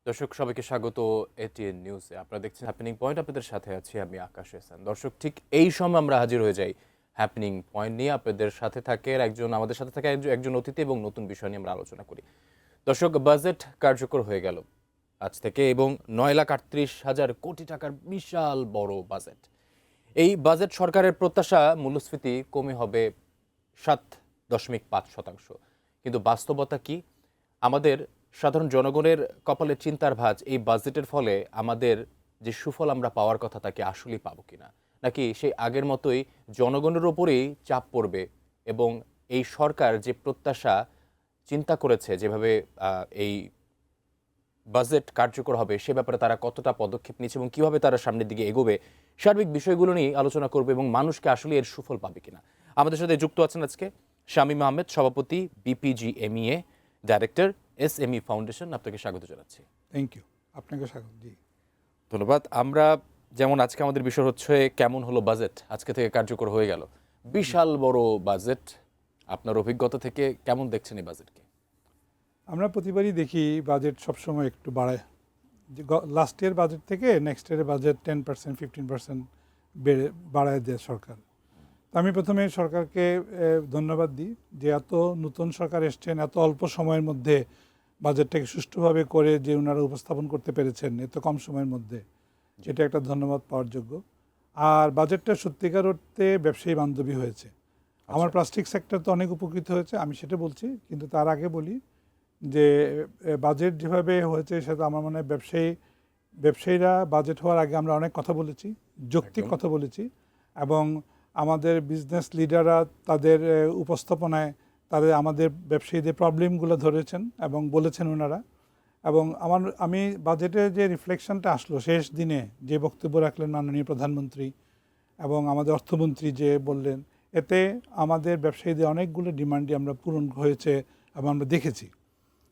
দর্শক সবাইকে স্বাগত এটিএন নিউজে। আপনারা দেখছেন হ্যাপেনিং পয়েন্ট, আপনাদের সাথে আছি আমি আকাশ এহসান। দর্শক, ঠিক এই সময় আমরা হাজির হয়ে যাই হ্যাপেনিং পয়েন্ট নিয়ে। আপনাদের সাথে থাকে আমাদের সাথে থাকে একজন অতিথি এবং নতুন বিষয় নিয়ে আমরা আলোচনা করি। দর্শক, বাজেট কার্যকর হয়ে গেল আজ থেকে এবং 9,38,000 কোটি টাকার বিশাল বড় বাজেট। এই বাজেট সরকারের প্রত্যাশা মূল্যস্ফীতি কমে হবে 7.5%। কিন্তু বাস্তবতা কি? আমাদের সাধারণ জনগণের কপালে চিন্তার ভাঁজ এই বাজেটের ফলে আমাদের যে সুফল আমরা পাওয়ার কথা তাকে আসলেই পাবো কিনা, নাকি সেই আগের মতোই জনগণের ওপরেই চাপ পড়বে এবং এই সরকার যে প্রত্যাশা চিন্তা করেছে যেভাবে এই বাজেট কার্যকর হবে সে ব্যাপারে তারা কতটা পদক্ষেপ নিচ্ছে এবং কিভাবে তারা সামনের দিকে এগোবে, সার্বিক বিষয়গুলো নিয়ে আলোচনা করবে এবং মানুষকে আসলে এর সুফল পাবে কিনা। আমাদের সাথে যুক্ত আছেন আজকে শামীম আহমেদ, সভাপতি BPGMEA, ডাইরেক্টর SME ফাউন্ডেশন। আপনাকে স্বাগত জানাচ্ছি। থ্যাংক ইউ, আপনাকে স্বাগত। জি, ধন্যবাদ। আমরা যেমন আজকে আমাদের বিষয় হচ্ছে কেমন হলো বাজেট, আজকে থেকে কার্যকর হয়ে গেল, বিশাল বড় বাজেট। আপনার অভিজ্ঞতা থেকে কেমন দেখছেন এই বাজেটকে? আমরা প্রতিবারই দেখি বাজেট সবসময় একটু বাড়ায়, যে লাস্ট ইয়ার বাজেট থেকে নেক্সট ইয়ারের বাজেট 10% 15% বাড়ায় দেয় সরকার। তো আমি প্রথমে সরকারকে ধন্যবাদ দিই যে এত নতুন সরকার এসছেন, এত অল্প সময়ের মধ্যে বাজেটটাকে সুষ্ঠুভাবে করে যে ওনারা উপস্থাপন করতে পেরেছেন এত কম সময়ের মধ্যে, এটা একটা ধন্যবাদ পাওয়ার যোগ্য। আর বাজেটটা সত্যিকার অর্থে ব্যবসায়ী বান্ধবী হয়েছে। আমার প্লাস্টিক সেক্টর তো অনেক উপকৃত হয়েছে, আমি সেটা বলছি, কিন্তু তার আগে বলি যে বাজেট যেভাবে হয়েছে সেটা আমার মনে হয় ব্যবসায়ীরা বাজেট হওয়ার আগে আমরা অনেক কথা বলেছি, যৌক্তিক কথা বলেছি, এবং আমাদের বিজনেস লিডাররা তাদের উপস্থাপনায় আমাদের ব্যবসায়ীদের প্রবলেমগুলো ধরেছেন এবং বলেছেন ওনারা। এবং আমি বাজেটের যে রিফ্লেকশনটা আসলো শেষ দিনে, যে বক্তব্য রাখলেন মাননীয় প্রধানমন্ত্রী এবং আমাদের অর্থমন্ত্রী যে বললেন, এতে আমাদের ব্যবসায়ীদের অনেকগুলো ডিমান্ডই আমরা পূরণ হয়েছে এবং আমরা দেখেছি।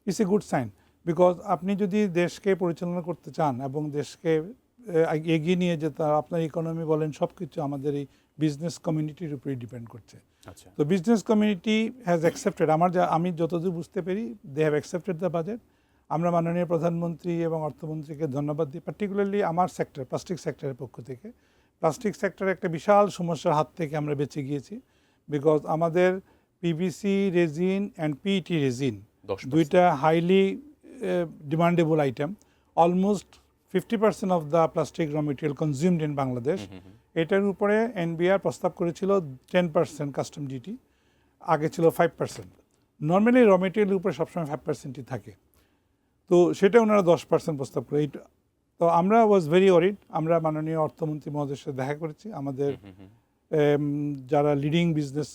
It's a good sign, because আপনি যদি দেশকে পরিচালনা করতে চান এবং দেশকে এগিয়ে নিয়ে যেতে, আপনার ইকোনমি বলেন সব কিছু আমাদের এই বিজনেস কমিউনিটির উপরেই ডিপেন্ড করছে। তো বিজনেস কমিউনিটি হ্যাজ অ্যাকসেপ্টেড, আমি যতদূর বুঝতে পারি they have accepted the budget. আমরা মাননীয় প্রধানমন্ত্রী এবং অর্থমন্ত্রীকে ধন্যবাদ দিই, পার্টিকুলারলি আমার সেক্টর প্লাস্টিক সেক্টরের পক্ষ থেকে। প্লাস্টিক সেক্টরে একটা বিশাল সমস্যার হাত থেকে আমরা বেঁচে গিয়েছি, বিকজ আমাদের PVC resin and PET resin দুইটা highly demandable item. Almost 50% of the plastic র মেটেরিয়াল কনজিউমড ইন বাংলাদেশ। এটার উপরে NBR প্রস্তাব করেছিল 10% কাস্টম ডিউটি, আগে ছিল 5%। নর্মালি র মেটেরিয়ালের উপরে সবসময় 5%ই থাকে, তো সেটা ওনারা 10% প্রস্তাব করে। তো আমরা ওয়াজ ভেরি ওয়ারিড। আমরা মাননীয় অর্থমন্ত্রী মহোদয়ের সাথে দেখা করেছি, আমাদের যারা লিডিং বিজনেস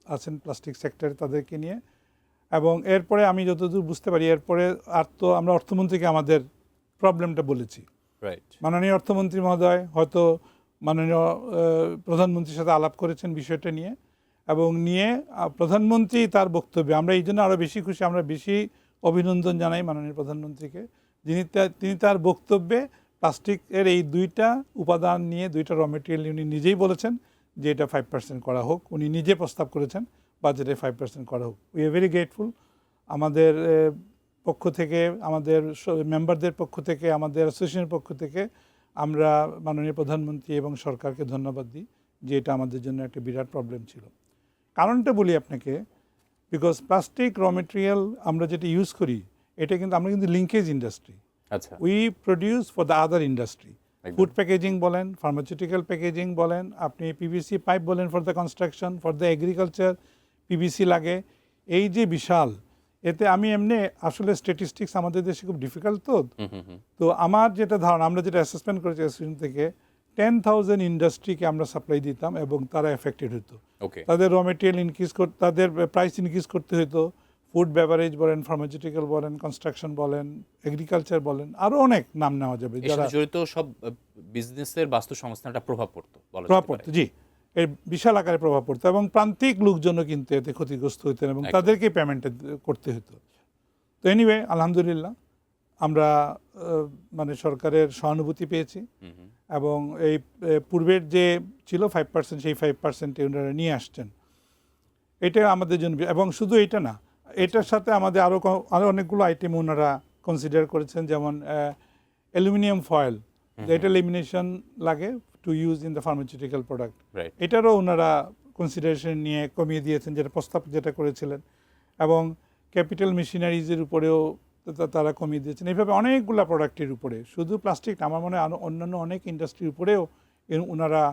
আছেন প্লাস্টিক সেক্টরে তাদেরকে নিয়ে, এবং এরপরে আমি যতদূর বুঝতে পারি এরপরে আর তো আমরা অর্থমন্ত্রীকে আমাদের প্রবলেমটা বলেছি। মাননীয় অর্থমন্ত্রী মহোদয় হয়তো মাননীয় প্রধানমন্ত্রীর সাথে আলাপ করেছেন বিষয়টা নিয়ে, এবং নিয়ে প্রধানমন্ত্রী তার বক্তব্যে আমরা এই জন্য আরও বেশি খুশি, আমরা বেশি অভিনন্দন জানাই মাননীয় প্রধানমন্ত্রীকে, তিনি তার বক্তব্যে প্লাস্টিকের এই দুইটা উপাদান নিয়ে, দুইটা র মেটেরিয়াল উনি নিজেই বলেছেন যে এটা 5% করা হোক। উনি নিজে প্রস্তাব করেছেন বাজেটে 5% করা হোক। We are very grateful. আমাদের পক্ষ থেকে, আমাদের মেম্বারদের পক্ষ থেকে, আমাদের অ্যাসোসিয়েশনের পক্ষ থেকে আমরা মাননীয় প্রধানমন্ত্রী এবং সরকারকে ধন্যবাদ দিই যে এটা আমাদের জন্য একটা বিরাট প্রবলেম ছিল। কারণটা বলি আপনাকে, বিকজ প্লাস্টিক র মেটেরিয়াল আমরা যেটা ইউজ করি এটা কিন্তু আমরা কিন্তু লিঙ্কেজ ইন্ডাস্ট্রি। আচ্ছা, we produce for the other industry. Food packaging বলেন, ফার্মাসিউটিক্যাল প্যাকেজিং বলেন, আপনি PVC পাইপ বলেন for the construction, for the agriculture PVC লাগে। এই যে বিশাল, এতে আমি এমনি আসলে স্ট্যাটিস্টিক্স আমাদের দেশে খুব ডিফিকাল্ট। তো আমার যেটা ধারণা, আমরা যেটা অ্যাসেসমেন্ট করেছি অ্যাসোসিয়েশন থেকে, 10,000 ইন্ডাস্ট্রিকে আমরা সাপ্লাই দিতাম এবং তারা এফেক্টেড হতো। তাদের র মেটেরিয়াল ইনক্রিজ করতে, তাদের প্রাইস ইনক্রিজ করতে হতো। ফুড বেভারেজ বলেন, ফার্মাসিউটিক্যাল বলেন, কনস্ট্রাকশন বলেন, এগ্রিকালচার বলেন, আরও অনেক নাম নেওয়া যাবে যারা জড়িত সব বিজনেসের বাস্তুসংস্থানটা প্রভাব পড়তো। জি, এর বিশাল আকারে প্রভাব পড়তো এবং প্রান্তিক লোকজনও কিন্তু এতে ক্ষতিগ্রস্ত হতেন এবং তাদেরকে পেমেন্ট করতে হতো। তো এনিওয়ে, আলহামদুলিল্লাহ আমরা মানে সরকারের সহানুভূতি পেয়েছি এবং এই পূর্বের যে ছিল 5% সেই 5% ওনারা নিয়ে আসছেন। এটা আমাদের জন্য, এবং শুধু এটা না, এটার সাথে আমাদের আরও অনেকগুলো আইটেম ওনারা কনসিডার করেছেন, যেমন অ্যালুমিনিয়াম ফয়েল, এটা লেমিনেশন লাগে to use in the pharmaceutical product, right. এটারও ওনারা কনসিডারেশন নিয়ে কমিয়ে দিয়েছেন, যেটা প্রস্তাব যেটা করেছিলেন। এবং ক্যাপিটাল মেশিনারিজের উপরেও তারা কমিয়ে দিয়েছেন। এইভাবে অনেকগুলো প্রোডাক্টের উপরে, শুধু প্লাস্টিক না, আমার মনে হয় অন্যান্য অনেক ইন্ডাস্ট্রির উপরেও ওনারা,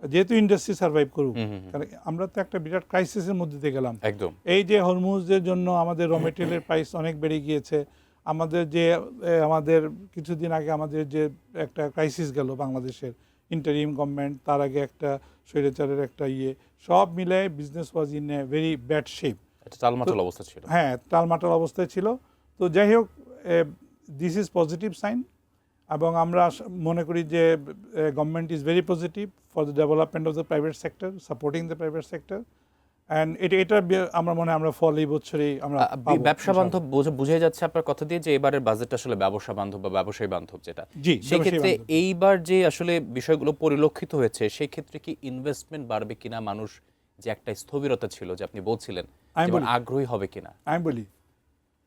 যেহেতু ইন্ডাস্ট্রি সার্ভাইভ করুক, কারণ আমরা তো একটা বিরাট ক্রাইসিসের মধ্যে দিয়ে গেলাম। একদম। এই যে হরমুজের জন্য আমাদের র মেটেরিয়ালের প্রাইস অনেক বেড়ে গিয়েছে, আমাদের কিছুদিন আগে আমাদের যে একটা ক্রাইসিস গেল বাংলাদেশের, ইন্টারিম গভর্নমেন্ট, তার আগে একটা স্বৈরাচারের একটা সব মিলে business was in a very bad shape, এটা টালমাটাল অবস্থা ছিল। হ্যাঁ, টালমাটাল অবস্থায় ছিল। তো যাই হোক, দিস ইজ পজিটিভ সাইন, এবং আমরা মনে করি যে government is very positive for the development of the private sector, supporting the private sector, and এটা আমরা মনে হয় আমরা ফল এই বছরেই আমরা পাবো। ব্যবসা বান্ধব বুঝে যাচ্ছে আপনার কথা দিয়ে যে এবারের বাজেট আসলে ব্যবসা বান্ধব বা ব্যবসায়ী বান্ধব, যেটা জি, সেই ক্ষেত্রে ব্যবসায়ী বান্ধব। এইবার যে আসলে বিষয়গুলো পরিলক্ষিত হয়েছে, সেই ক্ষেত্রে কি ইনভেস্টমেন্ট বাড়বে কিনা, মানুষ যে একটা স্থবিরতা ছিল যে আপনি বলছিলেন, আমি যেমন বলি। আগ্রহী হবে কিনা? আমি বলি,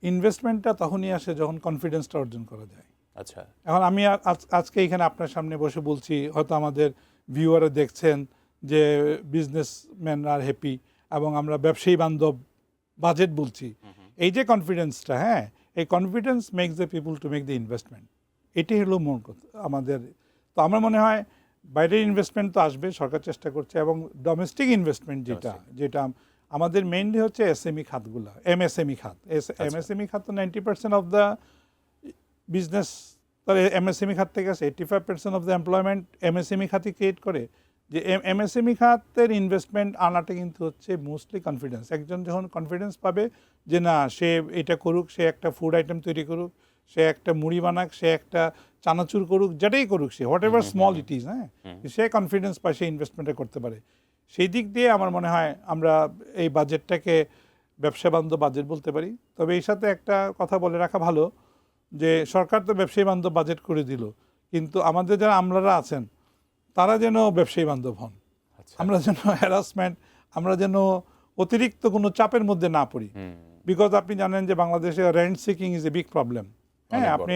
ইনভেস্টমেন্টটা তখনই আসে যখন কনফিডেন্সটা অর্জন করা যায়। আচ্ছা। এখন আমি আজকে এখানে আপনার সামনে বসে বলছি, হয়তো আমাদের ভিউয়াররা দেখছেন যে বিজনেসম্যানরা আর হ্যাপি, এবং আমরা ব্যবসায়ী বান্ধব বাজেট বলছি। এই যে কনফিডেন্সটা, হ্যাঁ, এই confidence makes the people to make the investment. এটি হলো মূল কথা আমাদের। তো আমার মনে হয় বাইরের ইনভেস্টমেন্ট তো আসবে, সরকার চেষ্টা করছে, এবং ডোমেস্টিক ইনভেস্টমেন্ট যেটা আমাদের মেইনলি হচ্ছে এসএমই খাতগুলো, এমএসএমই খাত। এমএসএমই খাত তো 90% অফ দ্য বিজনেস, তাহলে এমএসএমই খাত থেকে আসে। 85% অফ দ্য এমপ্লয়মেন্ট এমএসএমই খাতই ক্রিয়েট করে। যে এমএসএমই খাতের ইনভেস্টমেন্ট আনাটা কিন্তু হচ্ছে মোস্টলি কনফিডেন্স। একজন যখন কনফিডেন্স পাবে যে না, সে এটা করুক, সে একটা ফুড আইটেম তৈরি করুক, সে একটা মুড়ি বানাক, সে একটা চানাচুর করুক, যেটাই করুক সে, whatever small it is, হ্যাঁ, সে কনফিডেন্স পায়, সে ইনভেস্টমেন্টটা করতে পারে। সেই দিক দিয়ে আমার মনে হয় আমরা এই বাজেটটাকে ব্যবসা বান্ধব বাজেট বলতে পারি। তবে এই সাথে একটা কথা বলে রাখা ভালো, যে সরকার তো ব্যবসায়ী বান্ধব বাজেট করে দিল, কিন্তু আমাদের যারা আমলারা আছেন তারা যেন ব্যবসায়ী বান্ধব হন। আমরা যেন হ্যারাসমেন্ট, আমরা যেন অতিরিক্ত কোনো চাপের মধ্যে না পড়ি। বিকজ আপনি জানেন যে বাংলাদেশে rent seeking is a big problem. হ্যাঁ, আপনি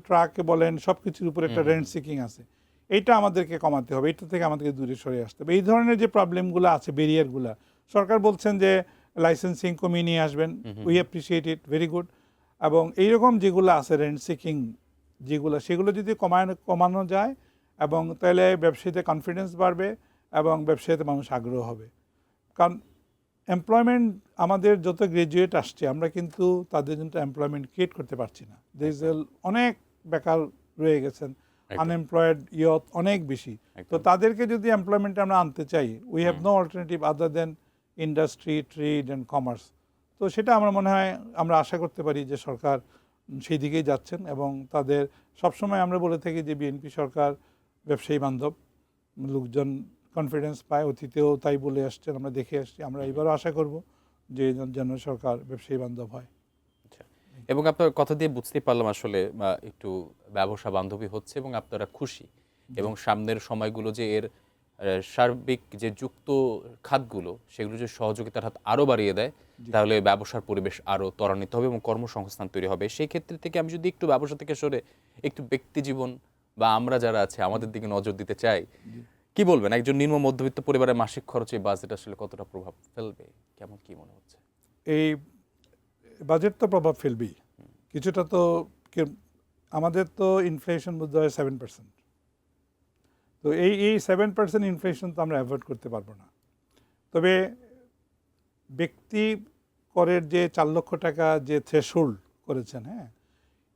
ট্রাকে বলেন, সব কিছুর উপরে একটা রেন্ট সিকিং আছে। এইটা আমাদেরকে কমাতে হবে, এটা থেকে আমাদেরকে দূরে সরে আসতে হবে। এই ধরনের যে প্রবলেমগুলো আছে, ব্যারিয়ারগুলো, সরকার বলছেন যে লাইসেন্সিং কমিয়ে নিয়ে আসবেন, we appreciate it, very good. এবং এইরকম যেগুলো আছে রেন্ট সিকিং যেগুলো, সেগুলো যদি কমানো যায়, এবং তাহলে ব্যবসায়ীতে কনফিডেন্স বাড়বে, এবং ব্যবসায়ীতে মানুষ আগ্রহ হবে। কারণ এমপ্লয়মেন্ট, আমাদের যত গ্রাজুয়েট আসছে, আমরা কিন্তু তাদের জন্য এমপ্লয়মেন্ট ক্রিয়েট করতে পারছি না। অনেক বেকার রয়ে গেছেন, আনএমপ্লয়েড ইয়থ অনেক বেশি। তো তাদেরকে যদি এমপ্লয়মেন্টে আমরা আনতে চাই, we have no alternative other than industry, trade and commerce. তো সেটা আমার মনে হয় আমরা আশা করতে পারি যে সরকার সেই দিকেই যাচ্ছেন, এবং তাদের সবসময় আমরা বলে থাকি যে বিএনপি সরকার ব্যবসায়ী বান্ধব, লোকজন কনফিডেন্স পায়, অতীতেও তাই বলে আসছেন, আমরা দেখে আসছি। আমরা এবারও আশা করব যে যেন সরকার ব্যবসায়ী বান্ধব হয়। এবং আপনার কথা দিয়ে বুঝতে পারলাম আসলে একটু ব্যবসা বান্ধবী হচ্ছে এবং আপনারা খুশি, এবং সামনের সময়গুলো যে এর সার্বিক যে যুক্ত খাতগুলো, সেগুলো যে সহযোগিতার হাত আরও বাড়িয়ে দেয়, তাহলে ব্যবসার পরিবেশ আরও ত্বরান্বিত হবে এবং কর্মসংস্থান তৈরি হবে। সেই ক্ষেত্রে থেকে আমি যদি একটু ব্যবসা থেকে সরে একটু ব্যক্তি জীবন বা আমরা যারা আছে আমাদের দিকে নজর দিতে চাই, কি বলবেন, একজন নিম্ন মধ্যবিত্ত পরিবারের মাসিক খরচে বাজেট আসলে কতটা প্রভাব ফেলবে, কেমন কি মনে হচ্ছে? এই বাজেট তো প্রভাব ফেলবেই কিছুটা। তো আমাদের তো ইনফ্লেশন বোধ হয় 7%। তো এই 7% ইনফ্লেশন তো আমরা অ্যাভয়েড করতে পারবো না। তবে ব্যক্তি করের যে 4 লক্ষ টাকা যে থ্রেশহোল্ড করেছেন, হ্যাঁ,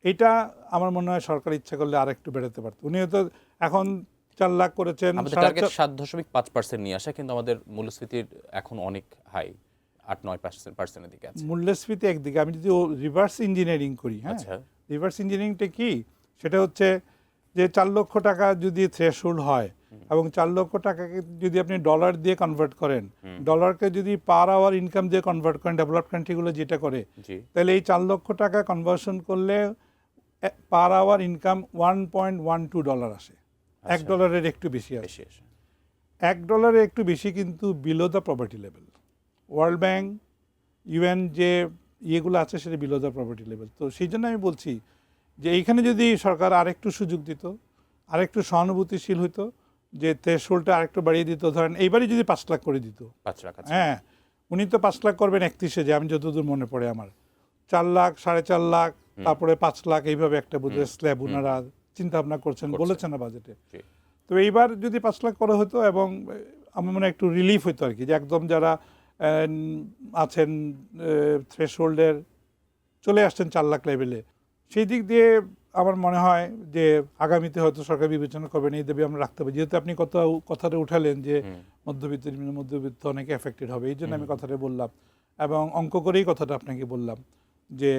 এটা আমার মনে হয় সরকার ইচ্ছা করলে আর একটু বেড়াতে পারত। উনি তো এখন 4 লাখ করেছেন, আমাদের টার্গেট 7.5% নিয়ে আসা, কিন্তু আমাদের মূল্যস্ফীতির এখন অনেক হাই, 8-9% দিকে আছে। মূল্যস্ফীতি একদিকে, আমি যদি রিভার্স ইঞ্জিনিয়ারিং করি, হ্যাঁ, রিভার্স ইঞ্জিনিয়ারিংটা কি, সেটা হচ্ছে যে 4 লক্ষ টাকা যদি থ্রেশহোল্ড হয়, এবং 4 লক্ষ টাকাকে যদি আপনি ডলার দিয়ে কনভার্ট করেন, ডলারকে যদি পার আওয়ার ইনকাম দিয়ে কনভার্ট করেন, ডেভেলপড কান্ট্রিগুলো যেটা করে, তাহলে এই 4 লক্ষ টাকা কনভার্সন করলে পার আওয়ার ইনকাম $1.12 আসে। $1 একটু বেশি আসে। $1 একটু বেশি কিন্তু below the poverty level. World bank, UN যে ইয়েগুলো আছে সেটা বিলো দ্য প্রপার্টি লেভেল। তো সেই জন্য আমি বলছি যে এইখানে যদি সরকার আরেকটু সুযোগ দিত, আরেকটু সহানুভূতিশীল হইতো, যে থ্রেশহোল্ডটা আরেকটু বাড়িয়ে দিত, ধরেন এইবারই যদি 5 লাখ করে দিত। 5 লাখ আছে। হ্যাঁ, উনি তো 5 লাখ করবেন 31-এ, যে আমি যতদূর মনে পড়ে আমার 4 লাখ, 4.5 লাখ, তারপরে 5 লাখ, এইভাবে একটা বোধহয় স্ল্যাব ওনারা চিন্তা ভাবনা করছেন, বলেছেন না বাজেটে। তো এইবার যদি 5 লাখ করা হতো, এবং আমার মনে হয় একটু রিলিফ হতো আর কি, যে একদম যারা আছেন থ্রেশহোল্ডের চলে আসছেন 4 লাখ লেভেলে, সেই দিক দিয়ে আমার মনে হয় যে আগামীতে হয়তো সরকার বিবেচনা করবেন এই দাবি আমরা রাখতে পারি। যেহেতু আপনি কথাটা উঠালেন যে মধ্যবিত্ত অনেকে এফেক্টেড হবে, এই জন্য আমি কথাটা বললাম, এবং অঙ্ক করেই কথাটা আপনাকে বললাম যে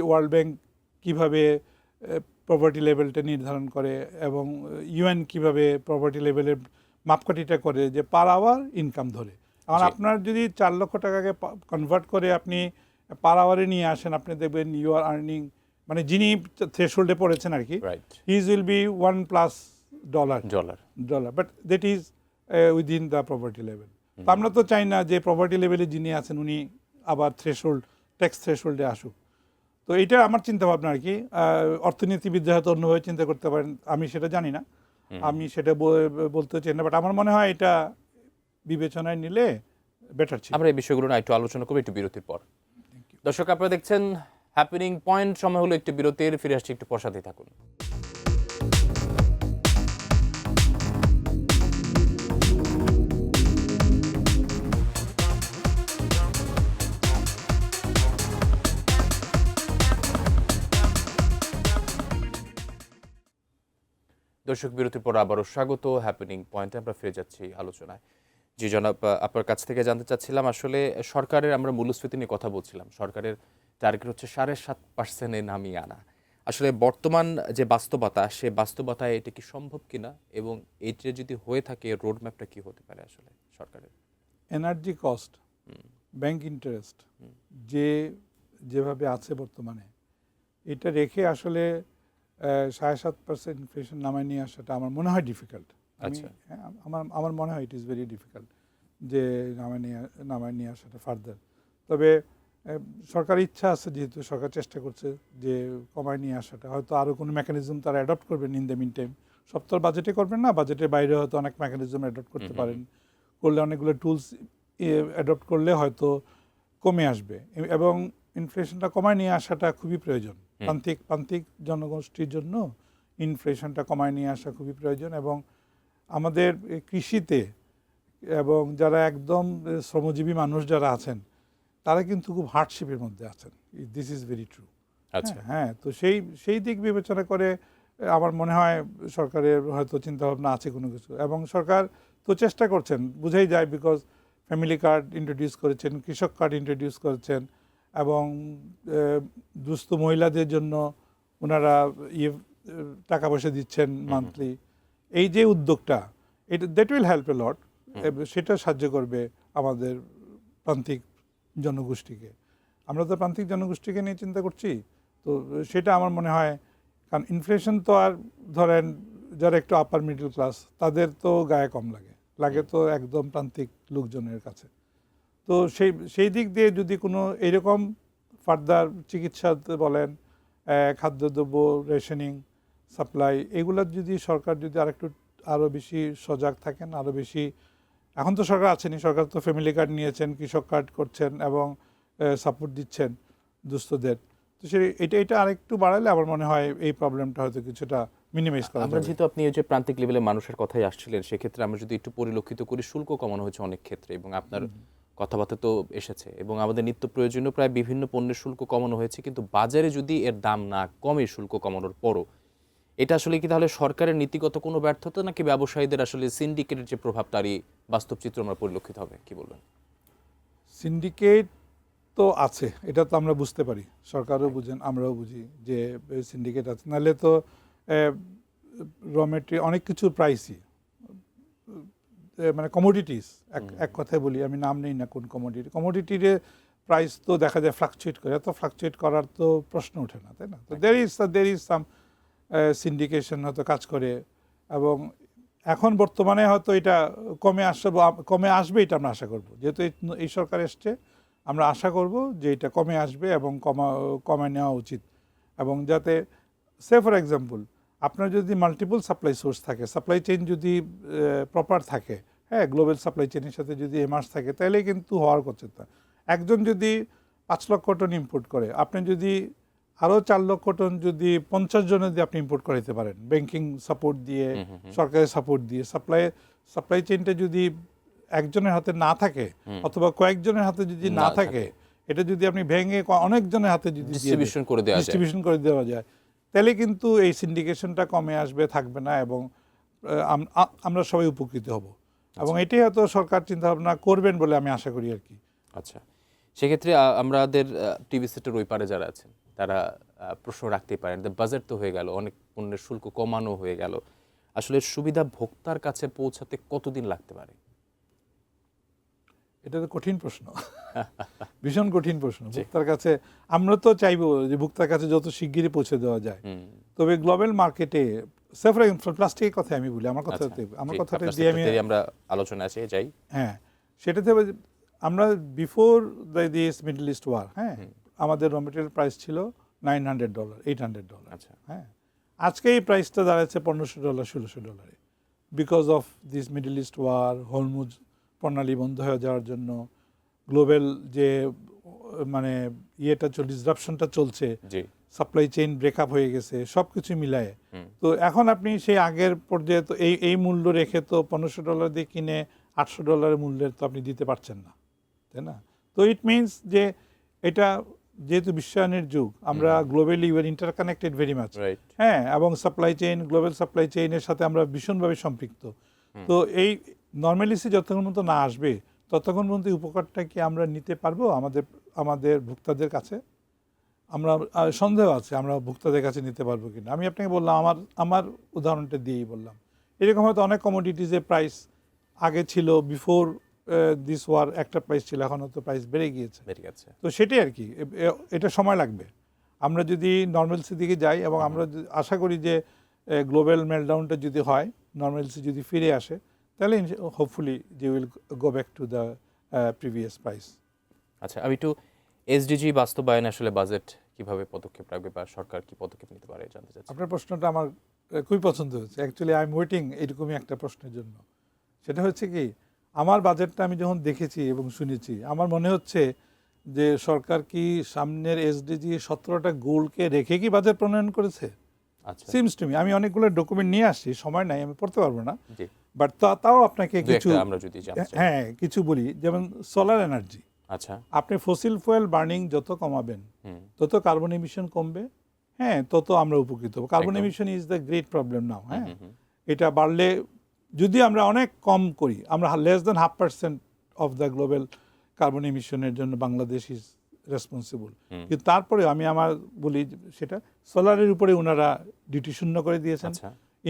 ওয়ার্ল্ড ব্যাংক কীভাবে প্রপার্টি লেভেলটা নির্ধারণ করে, এবং ইউএন কিভাবে প্রপার্টি লেভেলের মাপকাঠিটা করে, যে পার আওয়ার ইনকাম ধরে। আর আপনার যদি 4 লক্ষ টাকাকে কনভার্ট করে আপনি পার আওয়ারে নিয়ে আসেন, আপনি দেখবেন ইউ আর আর্নিং, মানে যিনি থ্রেশহোল্ডে পড়েছেন আর কি, his will be $1+, but that is within the property level. তো আমরা তো চাই না যে প্রপার্টি লেভেলে যিনি আছেন উনি আবার ট্যাক্স থ্রেশহোল্ডে আসুক। তো এটা আমার চিন্তা ভাবনা আর কি। অর্থনীতিবিদরা হয়তো অন্যভাবে চিন্তা করতে পারেন, আমি সেটা জানি না, আমি সেটা বলতে চাই না, বাট আমার মনে হয় এটা বিবেচনায় নিলে বেটার ছিল। আমরা এই বিষয়গুলো না একটু আলোচনা করবো একটু বিরতির পর। দর্শক, আপনারা দেখছেন হ্যাপেনিং পয়েন্ট। সময় হলো একটু বিরতির, ফিরে আসছি একটু পর সাথেই থাকুন। দর্শক, বিরতির পর আবারও স্বাগত হ্যাপেনিং পয়েন্টে। আমরা ফিরে যাচ্ছি আলোচনায়। জি জনাব, আপনার কাছ থেকে জানতে চাচ্ছিলাম, আসলে সরকারের, আমরা মূল্যস্ফীতি নিয়ে কথা বলছিলাম, সরকারের টার্গেট হচ্ছে 7.5% নামিয়ে আনা। আসলে বর্তমান যে বাস্তবতা, সে বাস্তবতায় এটা কি সম্ভব কিনা, এবং এইটা যদি হয়ে থাকে রোড ম্যাপটা কি হতে পারে আসলে সরকারের? এনার্জি কস্ট, ব্যাংক ইন্টারেস্ট যেভাবে আছে বর্তমানে, এটা রেখে আসলে 7.5% ইনফ্লেশন নামায় নিয়ে আসাটা আমার মনে হয় ডিফিকাল্ট। আমার মনে হয় ইট ইজ ভেরি ডিফিকাল্ট যে নামায় নিয়ে আসাটা ফার্দার। তবে সরকার ইচ্ছা আছে, যেহেতু সরকার চেষ্টা করছে যে কমায় নিয়ে আসাটা, হয়তো আরও কোনো মেকানিজম তারা অ্যাডপ্ট করবেন ইন দ্য মিন টাইম। সব তো বাজেটে করবেন না, বাজেটের বাইরে হয়তো অনেক মেকানিজম অ্যাডপ্ট করতে পারেন, করলে অনেকগুলো টুলস অ্যাডপ্ট করলে হয়তো কমে আসবে, এবং ইনফ্লেশনটা কমায় নিয়ে আসাটা খুবই প্রয়োজন। প্রান্তিক জনগোষ্ঠীর জন্য ইনফ্লেশনটা কমায় নিয়ে আসা খুবই প্রয়োজন। এবং আমাদের কৃষিতে এবং যারা একদম শ্রমজীবী মানুষ যারা আছেন, তারা কিন্তু খুব হার্ডশিপের মধ্যে আছেন। This is very true. হ্যাঁ, তো সেই দিক বিবেচনা করে আমার মনে হয় সরকারের হয়তো চিন্তাভাবনা আছে কোনো কিছু, এবং সরকার তো চেষ্টা করছেন, বুঝাই যায়, বিকজ ফ্যামিলি কার্ড ইন্ট্রোডিউস করেছেন, কৃষক কার্ড ইন্ট্রোডিউস করেছেন, এবং দুস্থ মহিলাদের জন্য ওনারা টাকা পয়সা দিচ্ছেন মান্থলি। এই যে উদ্যোগটা, এটা দ্যাট উইল হেল্প এ লট, সেটা সাহায্য করবে আমাদের প্রান্তিক জনগোষ্ঠীকে। আমরা তো প্রান্তিক জনগোষ্ঠীকে নিয়ে চিন্তা করছি, তো সেটা আমার মনে হয়, কারণ ইনফ্লেশন তো আর ধরেন যারা একটু আপার মিডল ক্লাস তাদের তো গায়ে কম লাগে তো একদম প্রান্তিক লোকজনের কাছে। তো সেই দিক দিয়ে যদি কোনো এরকম ফার্দার চিকিৎসা বলেন, খাদ্যদ্রব্য রেশনিং সাপ্লাই, এগুলোর যদি সরকার যদি আরও বেশি সজাগ থাকেন, আরও বেশি, এখন তো সরকার আছেনই, সরকার তো ফ্যামিলি কার্ড নিয়েছেন, কৃষক কার্ড করছেন, এবং সাপোর্ট দিচ্ছেন দুস্থদের, তো এটা আরেকটু বাড়ালে আমার মনে হয় এই প্রবলেমটা হয়তো কিছুটা মিনিমাইজ করা যাবে। যেহেতু আপনি এই যে প্রান্তিক লেভেলে মানুষের কথাই আসছিলেন, সেক্ষেত্রে আমরা যদি একটু পরিলক্ষিত করি, শুল্ক কমানো হয়েছে অনেক ক্ষেত্রে, এবং আপনার কথাবার্তা তো এসেছে, এবং আমাদের নিত্য প্রয়োজনীয় প্রায় বিভিন্ন পণ্যের শুল্ক কমানো হয়েছে, কিন্তু বাজারে যদি এর দাম না কমে শুল্ক কমানোর পরও, এটা আসলে কি তাহলে সরকারের নীতিগত কোনো ব্যর্থতা, নাকি ব্যবসায়ীদের আসলে সিন্ডিকেটের যে প্রভাব তারই বাস্তব চিত্র আমরা পরিলক্ষিত হবে? কি বলবেন? সিন্ডিকেট তো আছে, এটা তো আমরা বুঝতে পারি, সরকারও বুঝেন, আমরাও বুঝি যে সিন্ডিকেট আছে, নাহলে তো র মেটেরিয়াল অনেক কিছুর প্রাইসই, মানে কমোডিটিস, এক কথায় বলি, আমি নাম নেই না কোন কমোডিটির প্রাইস তো দেখা যায় ফ্লাকচুয়েট করে, এত ফ্লাকচুয়েট করার তো প্রশ্ন ওঠে না, তাই না? তো দের ইজ সাম সিন্ডিকেশন হয়তো কাজ করে, এবং এখন বর্তমানে হয়তো এটা কমে আসবে, এটা আমরা আশা করব, যেহেতু এই সরকার এসছে, আমরা আশা করব যে এটা কমে আসবে এবং কমে নেওয়া উচিত। এবং যাতে সে ফর এক্সাম্পল আপনার যদি মাল্টিপল সাপ্লাই সোর্স থাকে, সাপ্লাই চেইন যদি প্রপার থাকে, হ্যাঁ, গ্লোবাল সাপ্লাই চেইনের সাথে যদি এমার্স থাকে, তাহলে কিন্তু হওয়ার কথা। একজন যদি 5 লক্ষ টন ইম্পোর্ট করে, আপনি যদি আরও 4 লক্ষ টন যদি 50 জনের দিয়ে আপনি ইম্পোর্ট করাতে পারেন, ব্যাংকিং সাপোর্ট দিয়ে, সরকারের সাপোর্ট দিয়ে, সাপ্লাই চেইনটা যদি একজনের হাতে না থাকে অথবা কয়েকজনের হাতে যদি না থাকে, এটা যদি আপনি ভেঙে অনেকজনের হাতে যদি ডিস্ট্রিবিউশন করে দেওয়া যায়, তাহলে কিন্তু এই সিন্ডিকেশনটা কমে আসবে, থাকবে না, এবং আমরা সবাই উপকৃত হব। এবং এটাই হয়তো সরকার চিন্তা ভাবনা করবেন বলে আমি আশা করি আর কি। আচ্ছা, সেক্ষেত্রে আমাদের টিভি সেটের ওই পারে যারা আছেন তারা প্রশ্ন রাখতেই পারেন, বাজেট তো হয়ে গেল, অনেক পণ্যের শুল্ক কমানো হয়ে গেল, আসলে সুবিধা ভোক্তার কাছে পৌঁছাতে কতদিন লাগতে পারে? এটা তো কঠিন প্রশ্ন, ভীষণ কঠিন প্রশ্ন। ভোক্তার কাছে আমরা তো চাইবো যে ভোক্তার কাছে যত শিগগিরই পৌঁছে দেওয়া যায়। তবে গ্লোবাল মার্কেটে প্লাস্টিকের কথা আমি বলি, আমার কথাটা দিয়ে আমরা আলোচনা আছে যাই। হ্যাঁ, সেটাতে আমরা before this Middle East war, হ্যাঁ, আমাদের র মেটেরিয়াল প্রাইস ছিল $900, $800। আচ্ছা, হ্যাঁ, আজকে এই প্রাইসটা দাঁড়াচ্ছে $1500, $1600 because of this Middle East war, Hormuz প্রণালী বন্ধ হয়ে যাওয়ার জন্য, গ্লোবাল যে মানে ডিসরাপশনটা চলছে, সাপ্লাই চেইন ব্রেকআপ হয়ে গেছে, সব কিছু মিলায়ে। তো এখন আপনি সেই আগের পর্যায়ে তো এই মূল্য রেখে তো $1500 দিয়ে কিনে $800 মূল্যের তো আপনি দিতে পারছেন না, তাই না? তো ইট মিনস যে এটা যেহেতু বিশ্বায়নের যুগ, আমরা globally we are interconnected very much, হ্যাঁ, এবং সাপ্লাই চেইন, গ্লোবাল সাপ্লাই চেইনের সাথে আমরা ভীষণভাবে সম্পৃক্ত। তো এই নর্মালিসি যতক্ষণ পর্যন্ত না আসবে ততক্ষণ পর্যন্ত উপকারটা কি আমরা নিতে পারবো আমাদের ভোক্তাদের কাছে? আমরা সন্দেহ আছে আমরা ভোক্তাদের কাছে নিতে পারবো কিনা। আমি আপনাকে বললাম, আমার উদাহরণটা দিয়েই বললাম, এরকম হয়তো অনেক কমোডিটিজের প্রাইস আগে ছিল বিফোর দিস ওয়ার একটা প্রাইস ছিল, এখন হয়তো প্রাইস বেড়ে গিয়েছে। তো সেটাই আর কি, এটা সময় লাগবে। আমরা যদি নর্মালসির দিকে যাই এবং আমরা আশা করি যে গ্লোবাল মেলডাউনটা যদি হয়, নর্মালসি যদি ফিরে আসে, তাহলে hopefully they will go back to the previous price. আচ্ছা, আমি একটু এসডিজি বাস্তবায়নে আসলে বাজেট কিভাবে পদক্ষেপ রাখবে বা সরকার কি পদক্ষেপ নিতে পারে জানতে চাচ্ছি। আপনার প্রশ্নটা আমার খুবই পছন্দ হয়েছে। অ্যাকচুয়ালি আই এম ওয়েটিং এরকমই একটা প্রশ্নের জন্য। সেটা হচ্ছে কি, আমার বাজেটটা আমি যখন দেখেছি এবং শুনেছি, আমার মনে হচ্ছে যে সরকার কি সামনের এসডিজি 17টা গোলকে রেখে কি বাজেট প্রণয়ন করেছে। আচ্ছা, সিমস টু মি। আমি অনেকগুলো ডকুমেন্ট নিয়ে আসছি, সময় নাই, আমি পড়তে পারবো না, বাট তাও আপনাকে কিছু আমরা যদি হ্যাঁ কিছু বলি। যেমন সোলার এনার্জি, আচ্ছা, আপনি ফসিল ফুয়েল বার্নিং যত কমাবেন তত কার্বন এমিশন কমবে, হ্যাঁ, তত আমরা উপকৃত হব। Carbon emission is the great problem now. হ্যাঁ, এটা বাড়লে যদি আমরা অনেক কম করি, আমরা less than 0.5% of the global carbon এমিশনের জন্য বাংলাদেশ ইজ রেসপন্সিবল। কিন্তু তারপরে আমি আমার বলি, সেটা সোলারের উপরে ওনারা ডিউটি শূন্য করে দিয়েছেন।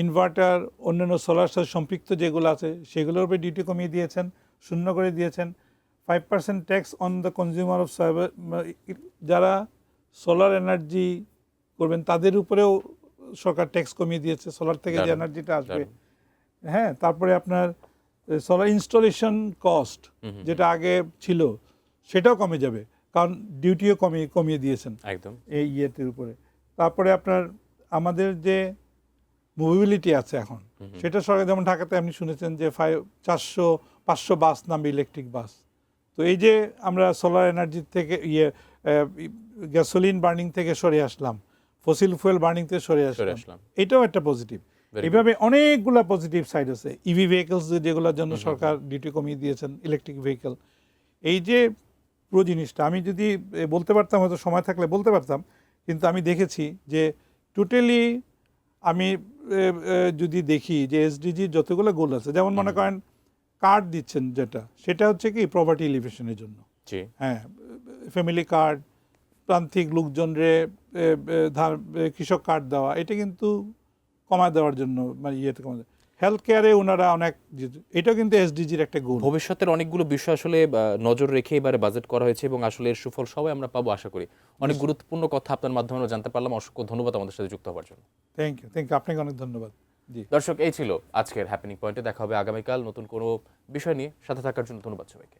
ইনভার্টার, অন্যান্য সোলার সাথে সম্পৃক্ত যেগুলো আছে সেগুলোর উপরে ডিউটি কমিয়ে দিয়েছেন, শূন্য করে দিয়েছেন। 5% tax on the consumer of যারা সোলার এনার্জি করবেন তাদের উপরেও সরকার ট্যাক্স কমিয়ে দিয়েছে, সোলার থেকে যে এনার্জিটা আসবে। হ্যাঁ, তারপরে আপনার সোলার ইনস্টলেশন কস্ট যেটা আগে ছিল সেটাও কমে যাবে, কারণ ডিউটিও কমিয়ে দিয়েছেন একদম এই ইয়েটির উপরে। তারপরে আপনার আমাদের যে মোবিলিটি আছে এখন, সেটা সরকার, যেমন ঢাকাতে আপনি শুনেছেন যে 400-500 বাস নামবে, ইলেকট্রিক বাস। তো এই যে আমরা সোলার এনার্জি থেকে গ্যাসোলিন বার্নিং থেকে সরে আসলাম, ফসিল ফুয়েল বার্নিং থেকে সরে আসলাম, এটাও একটা পজিটিভ। এইভাবে অনেকগুলো পজিটিভ সাইড আছে। ইভি ভেহিকলস যেগুলোর জন্য সরকার ডিউটি কমিয়ে দিয়েছেন, ইলেকট্রিক ভেহিকল। এই যে পুরো জিনিসটা আমি যদি বলতে পারতাম, হয়তো সময় থাকলে বলতে পারতাম, কিন্তু আমি দেখেছি যে টোটালি আমি যদি দেখি যে এসডিজির যতগুলো গোল আছে, যেমন মনে করেন কার্ড দিচ্ছেন যেটা, সেটা হচ্ছে কি প্রপার্টি এলিভেশনের জন্য। হ্যাঁ, ফ্যামিলি কার্ড, প্রান্তিক লোকজনরে কৃষক কার্ড দেওয়া, এটা কিন্তু কমায় দেওয়ার জন্য, মানে ইয়েতে কমায় দেওয়া। হেলথ কেয়ারে ওনারা অনেক, এটা কিন্তু এসডিজির একটা গোল। ভবিষ্যতের অনেকগুলো বিষয় আসলে নজর রেখে এবারে বাজেট করা হয়েছে এবং আসলে এর সুফল সবাই আমরা পাবো আশা করি। অনেক গুরুত্বপূর্ণ কথা আপনার মাধ্যমে আমরা জানতে পারলাম। অসংখ্য ধন্যবাদ আমাদের সাথে যুক্ত হওয়ার জন্য। থ্যাংক ইউ, আপনাকে অনেক ধন্যবাদ। জি দর্শক, এই ছিল আজকের হ্যাপেনিং পয়েন্টে। দেখা হবে আগামীকাল নতুন কোনো বিষয় নিয়ে। সাথে থাকার জন্য ধন্যবাদ সবাইকে।